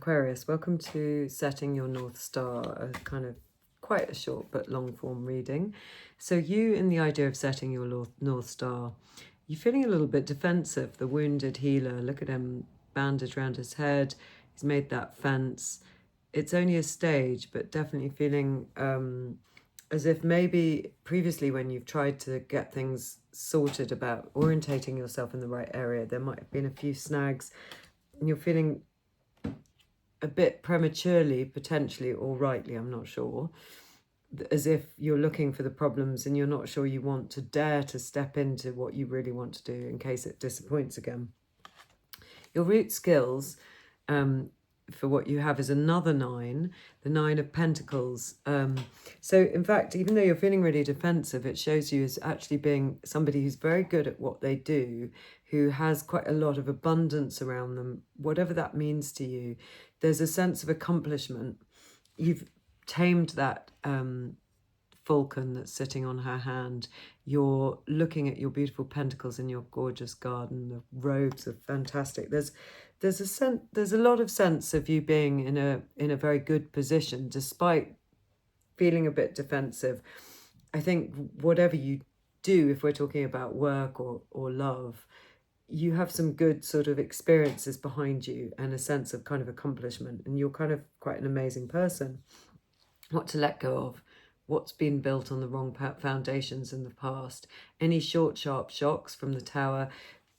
Aquarius, welcome to Setting Your North Star, a kind of quite a short but long form reading. So you, in the idea of setting your North Star, you're feeling a little bit defensive, the wounded healer. Look at him, bandage around his head. He's made that fence. It's only a stage, but definitely feeling as if maybe previously when you've tried to get things sorted about orientating yourself in the right area, there might have been a few snags, and you're feeling a bit prematurely, potentially, or rightly, I'm not sure, as if you're looking for the problems and you're not sure you want to dare to step into what you really want to do in case it disappoints again. Your root skills for what you have is another 9, the 9 of Pentacles. So in fact, even though you're feeling really defensive, it shows you as actually being somebody who's very good at what they do, who has quite a lot of abundance around them, whatever that means to you. There's a sense of accomplishment. You've tamed that falcon that's sitting on her hand. You're looking at your beautiful pentacles in your gorgeous garden. The robes are fantastic. There's a lot of sense of you being in a very good position despite feeling a bit defensive. I think whatever you do, if we're talking about work or love, you have some good sort of experiences behind you and a sense of kind of accomplishment, and you're kind of quite an amazing person. What to let go of, what's been built on the wrong foundations in the past, any short, sharp shocks from the Tower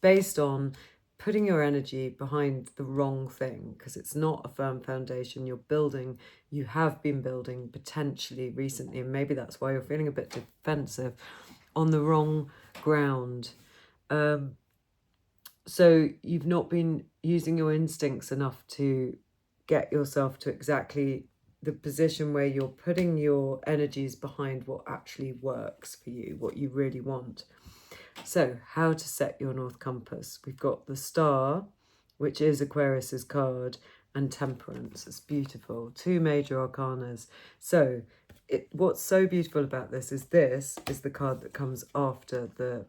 based on putting your energy behind the wrong thing, because it's not a firm foundation. You're building, you have been building potentially recently, and maybe that's why you're feeling a bit defensive, on the wrong ground. So you've not been using your instincts enough to get yourself to exactly the position where you're putting your energies behind what actually works for you, what you really want. So how to set your North Compass. We've got the Star, which is Aquarius's card, and Temperance. It's beautiful. 2 major arcanas. So what's so beautiful about this is the card that comes after the...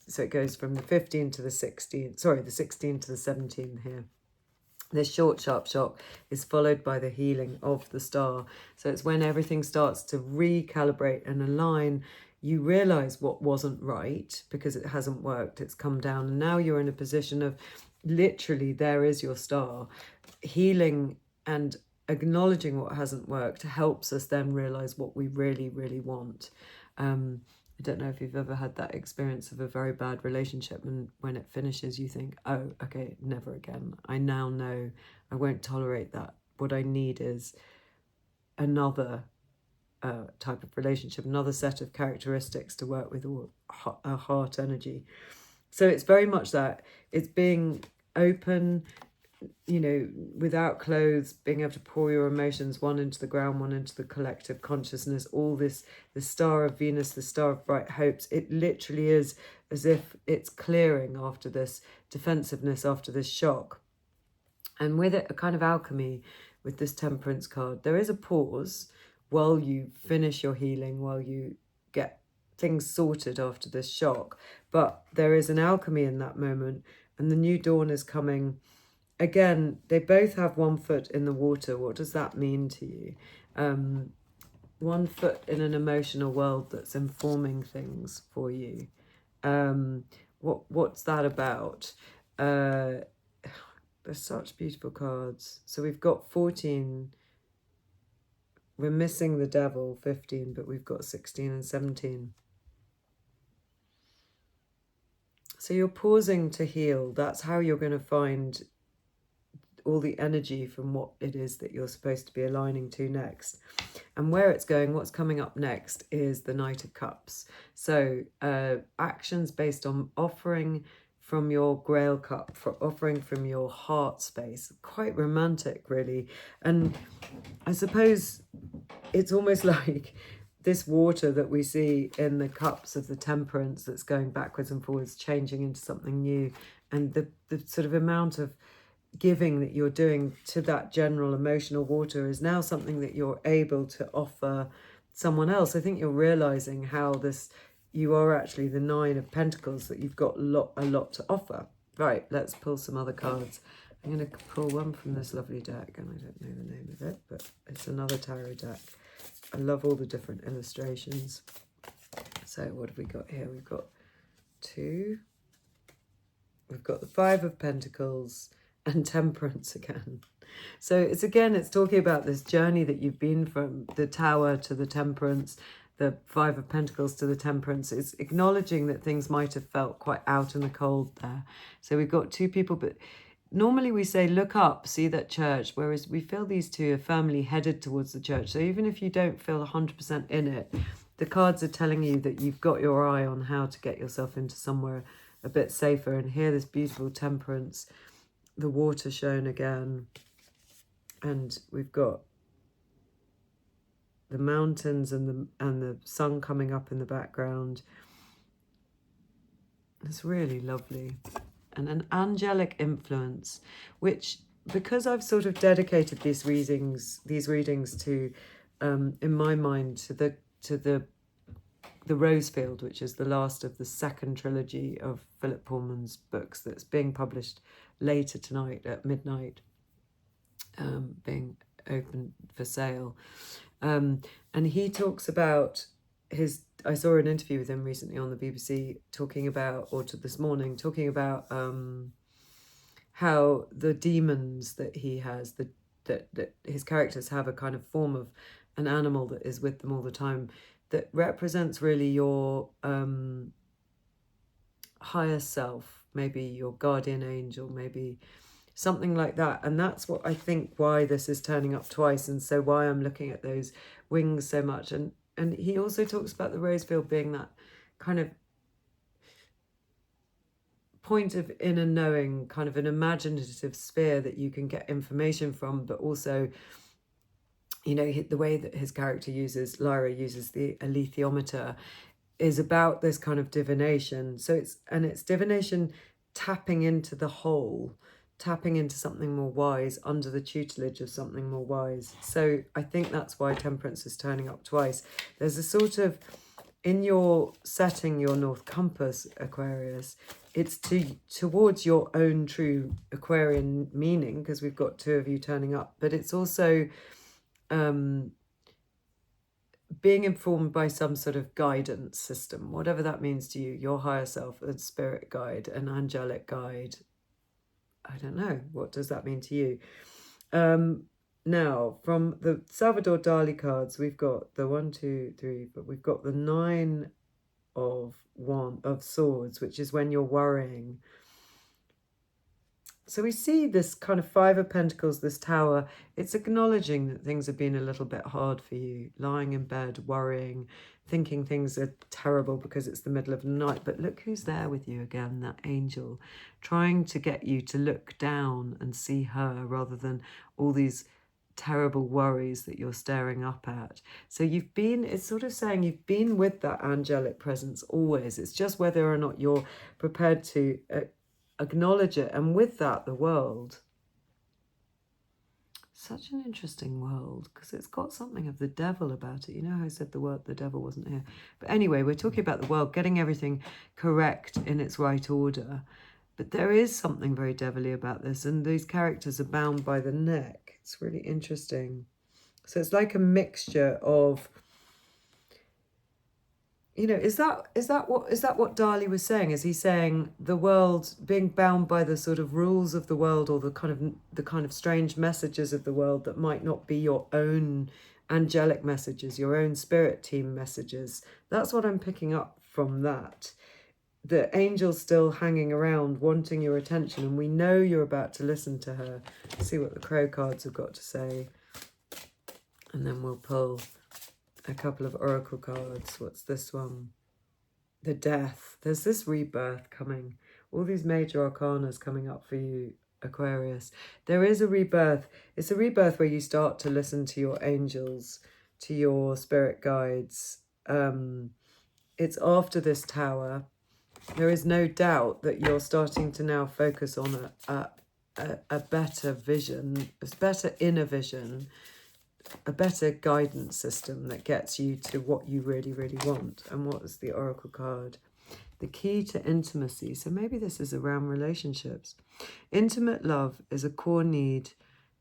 So it goes from the 15 to the 16, sorry, the 16 to the 17 here. This short, sharp shock is followed by the healing of the Star. So it's when everything starts to recalibrate and align. You realize what wasn't right because it hasn't worked. It's come down. And now you're in a position of literally, there is your Star. Healing and acknowledging what hasn't worked helps us then realize what we really, really want. I don't know if you've ever had that experience of a very bad relationship, and when it finishes you think, oh, okay, never again. I now know I won't tolerate that. What I need is another type of relationship, another set of characteristics to work with, or a heart energy. So it's very much that. It's being open, you know, without clothes, being able to pour your emotions, one into the ground, one into the collective consciousness, all this, the Star of Venus, the Star of Bright Hopes. It literally is as if it's clearing after this defensiveness, after this shock. And with it, a kind of alchemy with this Temperance card. There is a pause while you finish your healing, while you get things sorted after this shock. But there is an alchemy in that moment, and the new dawn is coming. Again, they both have 1 foot in the water. What does that mean to you? 1 foot in an emotional world that's informing things for you. What's that about? There's such beautiful cards. So we've got 14. We're missing the Devil, 15, but we've got 16 and 17. So you're pausing to heal. That's how you're going to find all the energy from what it is that you're supposed to be aligning to next. And where it's going, what's coming up next is the Knight of Cups. So actions based on offering from your Grail cup, for offering from your heart space. Quite romantic, really. And I suppose it's almost like this water that we see in the cups of the Temperance that's going backwards and forwards, changing into something new. And the sort of amount of giving that you're doing to that general emotional water is now something that you're able to offer someone else. I think you're realizing how you are actually the 9 of Pentacles, that you've got a lot to offer. Right, let's pull some other cards. I'm going to pull one from this lovely deck, and I don't know the name of it, but it's another tarot deck. I love all the different illustrations. So what have we got here? We've got 2. We've got the 5 of Pentacles and Temperance again. So it's talking about this journey that you've been from the Tower to the Temperance, the 5 of Pentacles to the Temperance. It's acknowledging that things might have felt quite out in the cold there. So we've got 2 people, but normally we say, look up, see that church, whereas we feel these 2 are firmly headed towards the church. So even if you don't feel 100% in it, the cards are telling you that you've got your eye on how to get yourself into somewhere a bit safer. And here, this beautiful Temperance, the water shown again, and we've got the mountains and the sun coming up in the background. It's really lovely. And an angelic influence, which, because I've sort of dedicated these readings to, in my mind, to the Rosefield, which is the last of the second trilogy of Philip Pullman's books that's being published later tonight at midnight, being open for sale. And he talks about I saw an interview with him recently on the BBC talking about, this morning, talking about how the demons that he has, that his characters have a kind of form of an animal that is with them all the time, that represents really your higher self, maybe your guardian angel, maybe something like that. And that's what I think why this is turning up twice, and so why I'm looking at those wings so much. And he also talks about the Rosefield being that kind of point of inner knowing, kind of an imaginative sphere that you can get information from, but also, you know, the way that his character Lyra uses the alethiometer is about this kind of divination. So it's divination tapping into the whole, tapping into something more wise under the tutelage of something more wise. So I think that's why Temperance is turning up twice. There's a sort of, in your setting, your North Compass, Aquarius, it's towards your own true Aquarian meaning, because we've got 2 of you turning up, but it's also being informed by some sort of guidance system, whatever that means to you, your higher self, a spirit guide, an angelic guide. I don't know. What does that mean to you? Now, from the Salvador Dali cards, we've got the 1, 2, 3, but we've got the 9 of Swords, which is when you're worrying. So we see this kind of 5 of Pentacles, this Tower. It's acknowledging that things have been a little bit hard for you, lying in bed, worrying, thinking things are terrible because it's the middle of the night. But look who's there with you again, that angel, trying to get you to look down and see her rather than all these terrible worries that you're staring up at. So it's sort of saying you've been with that angelic presence always. It's just whether or not you're prepared to acknowledge it. And with that, the world, such an interesting world, because it's got something of the devil about it. You know how I said the devil wasn't here, but anyway, we're talking about the world getting everything correct in its right order, but there is something very devilly about this, and these characters are bound by the neck. It's really interesting. So it's like a mixture of, you know, is that what Dali was saying? Is he saying the world being bound by the sort of rules of the world, or the kind of strange messages of the world that might not be your own angelic messages, your own spirit team messages? That's what I'm picking up from that. The angel's still hanging around, wanting your attention, and we know you're about to listen to her. See what the Crow cards have got to say, and then we'll pull a couple of oracle cards. What's this one? The Death. There's this rebirth coming. All these major arcanas coming up for you, Aquarius. There is a rebirth. It's a rebirth where you start to listen to your angels, to your spirit guides. It's after this Tower. There is no doubt that you're starting to now focus on a better vision, a better inner vision, a better guidance system that gets you to what you really, really want. And what is the oracle card? The key to intimacy. So maybe this is around relationships. Intimate love is a core need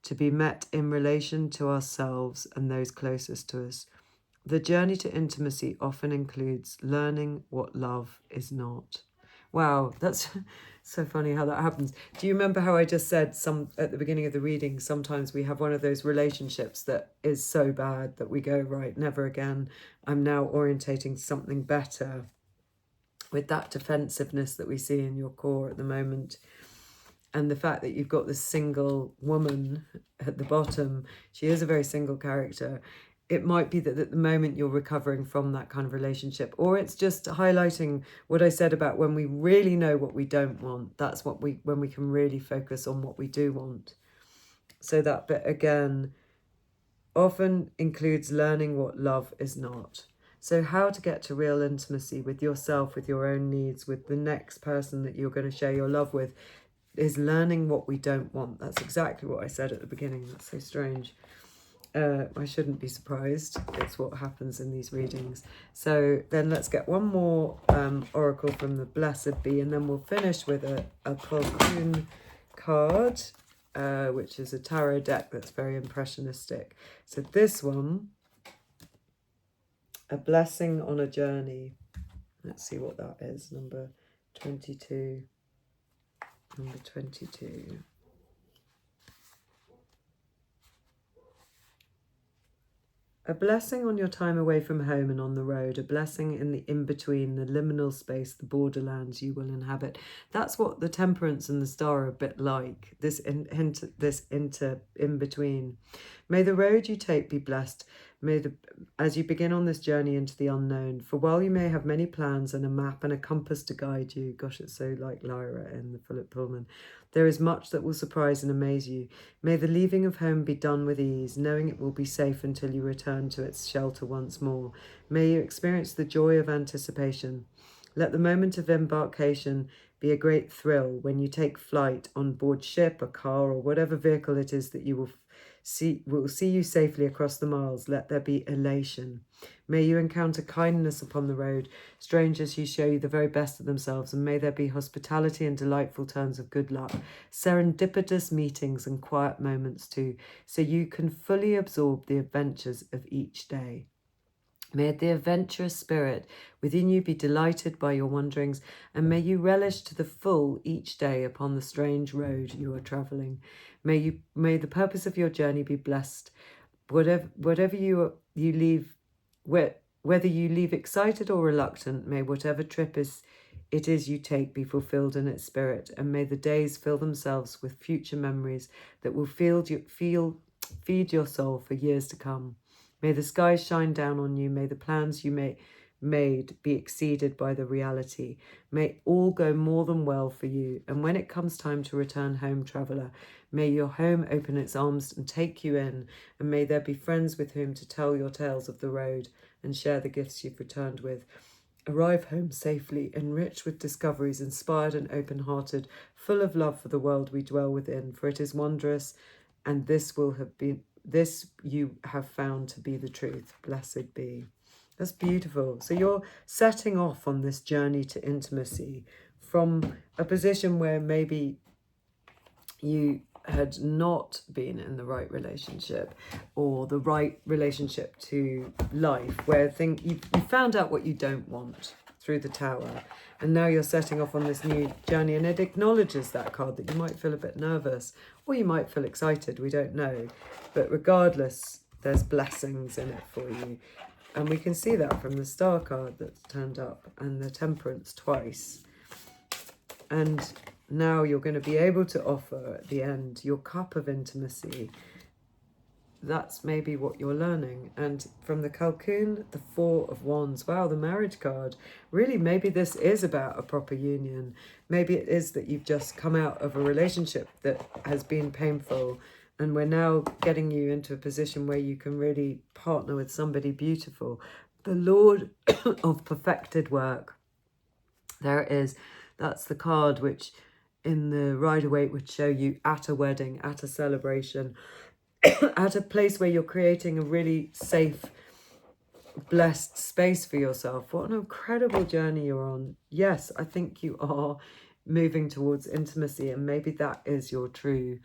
to be met in relation to ourselves and those closest to us. The journey to intimacy often includes learning what love is not. Wow, that's so funny how that happens. Do you remember how I just said at the beginning of the reading, sometimes we have one of those relationships that is so bad that we go, right, never again. I'm now orientating something better, with that defensiveness that we see in your core at the moment. And the fact that you've got this single woman at the bottom, she is a very single character. It might be that at the moment you're recovering from that kind of relationship, or it's just highlighting what I said about when we really know what we don't want. That's when we can really focus on what we do want. So that bit again often includes learning what love is not. So how to get to real intimacy with yourself, with your own needs, with the next person that you're going to share your love with, is learning what we don't want. That's exactly what I said at the beginning. That's so strange. I shouldn't be surprised. It's what happens in these readings. So then let's get one more oracle from the Blessed Bee, and then we'll finish with a cocoon card, which is a tarot deck that's very impressionistic. So this one, a blessing on a journey. Let's see what that is. Number 22. Number 22. A blessing on your time away from home and on the road, a blessing in the in-between, the liminal space, the borderlands you will inhabit. That's what the Temperance and the Star are a bit like, this in-between. May the road you take be blessed, as you begin on this journey into the unknown. For while you may have many plans and a map and a compass to guide you, gosh, it's so like Lyra in the Philip Pullman, there is much that will surprise and amaze you. May the leaving of home be done with ease, knowing it will be safe until you return to its shelter once more. May you experience the joy of anticipation. Let the moment of embarkation be a great thrill when you take flight on board ship, a car, or whatever vehicle it is that you will see you safely across the miles. Let there be elation. May you encounter kindness upon the road, strangers who show you the very best of themselves, and may there be hospitality and delightful turns of good luck, serendipitous meetings and quiet moments too, so you can fully absorb the adventures of each day. May the adventurous spirit within you be delighted by your wanderings, and may you relish to the full each day upon the strange road you are travelling. May the purpose of your journey be blessed. Whatever you leave, whether you leave excited or reluctant, may whatever trip it is you take be fulfilled in its spirit, and may the days fill themselves with future memories that will feed your soul for years to come. May the skies shine down on you. May the plans you made be exceeded by the reality. May all go more than well for you. And when it comes time to return home, traveller, may your home open its arms and take you in. And may there be friends with whom to tell your tales of the road and share the gifts you've returned with. Arrive home safely, enriched with discoveries, inspired and open-hearted, full of love for the world we dwell within, for it is wondrous, and this you have found to be the truth. Blessed be. That's beautiful. So you're setting off on this journey to intimacy from a position where maybe you had not been in the right relationship or the right relationship to life, where you found out what you don't want through the Tower, and now you're setting off on this new journey, and it acknowledges that card that you might feel a bit nervous or you might feel excited, we don't know, but regardless, there's blessings in it for you. And we can see that from the Star card that's turned up and the Temperance twice. And now you're going to be able to offer at the end your cup of intimacy. That's maybe what you're learning. And from the Cocoon, the Four of Wands. Wow, the Marriage card. Really, maybe this is about a proper union. Maybe it is that you've just come out of a relationship that has been painful, and we're now getting you into a position where you can really partner with somebody beautiful. The Lord of Perfected Work. There it is. That's the card which in the Rider-Waite would show you at a wedding, at a celebration, at a place where you're creating a really safe blessed space for yourself. What an incredible journey you're on. Yes, I think you are moving towards intimacy, and maybe that is your true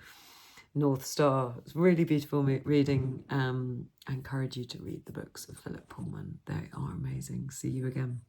North Star. It's really beautiful reading. I encourage you to read the books of Philip Pullman. They are amazing. See you again.